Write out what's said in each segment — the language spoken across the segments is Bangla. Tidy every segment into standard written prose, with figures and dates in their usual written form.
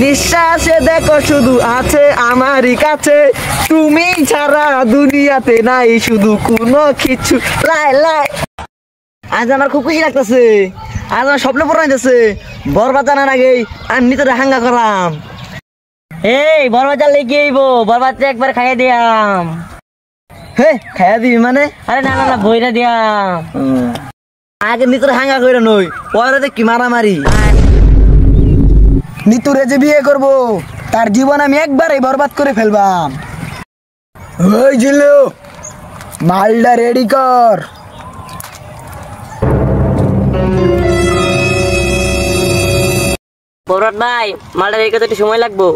নিঃশ্বাসে দেখো শুধু আছে আমারই কাছে, তুমি ছাড়া দুনিয়াতে নাই শুধু কোনো কিছু। লাই লাই আজ আমার খুব খুশি লাগতেছে, আজ আমার স্বপ্ন পূরণ হইতেছে। বরবাদ জানার আগেই আমি তো হাঙ্গা করাম। এই বরবাদ জানলে কি হইব, বরবাদ একবার খাইয়ে দিয়াম। হে খাইয়া দিবি মানে? আরে না না না, বইরা দিয়াম। আগে নিতরে হাঙ্গা কইরা নই, পরে কি মারামারি। নিতুরে যে বিয়ে করব তার জীবন আমি একবারেই বরবাদ করে ফেলবাম। ওই জিল্লু, মালটা রেডি কর। বরবাদ ভাই, মালটা রেডি করতে একটু সময় লাগবো।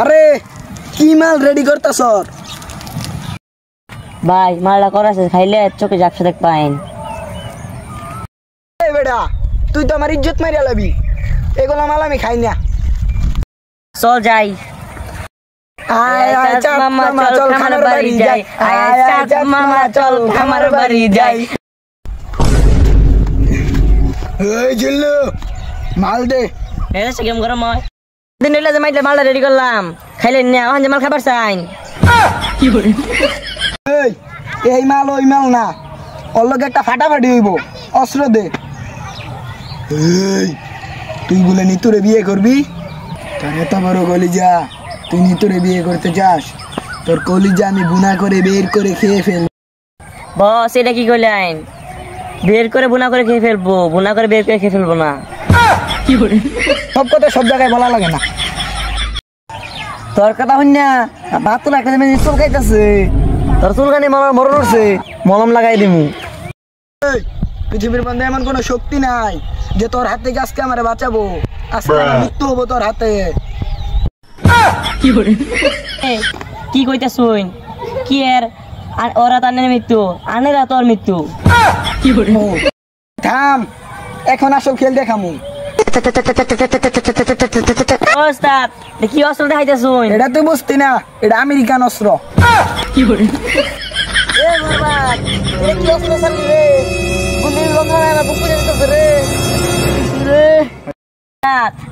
আরে কি মাল রেডি করতাছ? ভাই মালটা করাছে, খাইলে চোখে ঝাপসা দেখ পাইন। এই বেটা, তুই তো আমার ইজ্জত মারিয়া লাবি, এগুলো মাল আমি খাই না। চল যাই। আয় আয় চাঁদ মামা চল খামার বাড়ি যাই, আয় আয় চাঁদ মামা চল খামার বাড়ি যাই। এই জিল্লু, মাল দে। এসে গেম গরম হয় দিন হইলে যে মাইলে মালটা রেডি করলাম, খাইলেন না ওখান যে মাল খাবার চাইন। এই এই মাল ওই মাল না, ওর লগে একটা ফাটাফাটি হইব, অস্ত্র দে। এই তুই বলে নিতুরে বিয়ে করবি? তোর এত বড় কলিজা, তুই নিতুরে বিয়ে করতে চাস? তোর কলিজা আমি বুনা করে বের করে খেয়ে ফেল। বস এটা কি করলেন? বের করে বুনা করে খেয়ে ফেলবো, বুনা করে বের করে খেয়ে ফেলবো না। সব কথা সব জায়গায় বলা লাগে না। তোর কথা হইন না, ভাত তো একটা চুল খাইতেছে, তোর চুল খানি মামার মরণ উঠছে, মলম লাগাই দিমু। এই পৃথিবীর মধ্যে এমন কোনো শক্তি নাই যে তোর হাত থেকে আজকে আমারে বাঁচাবো। আজকে আমার মৃত্যু হবো তোর হাতে। কি কইতা শুন? কি এর ওরা তানের মৃত্যু, আনেরা তোর মৃত্যু। থাম, এখন আসল খেল দেখামু। ওস্তাদ কি অস্ত্র দেখাইতা শুন? এটা তুই বুঝতি না, এটা আমেরিকান অস্ত্র।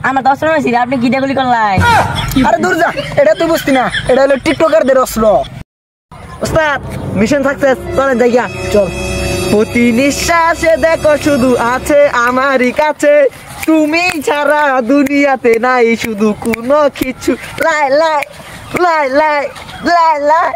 আমার তো অস্ত্র নয়, আপনি কি গুলি করলেন? আরে দূর যা, এটা তুই বুঝতি না, এটা হলো টিকটকারদের অস্ত্র। ওস্তাদ মিশন সাকসেস, চলেন জায়গা চল। প্রতি নিঃশ্বাসে দেখো শুধু আছে আমারই কাছে, তুমি ছাড়া দুনিয়াতে নাই শুধু কোনো কিছু। লাই লাই লাই লাই লাই লাই।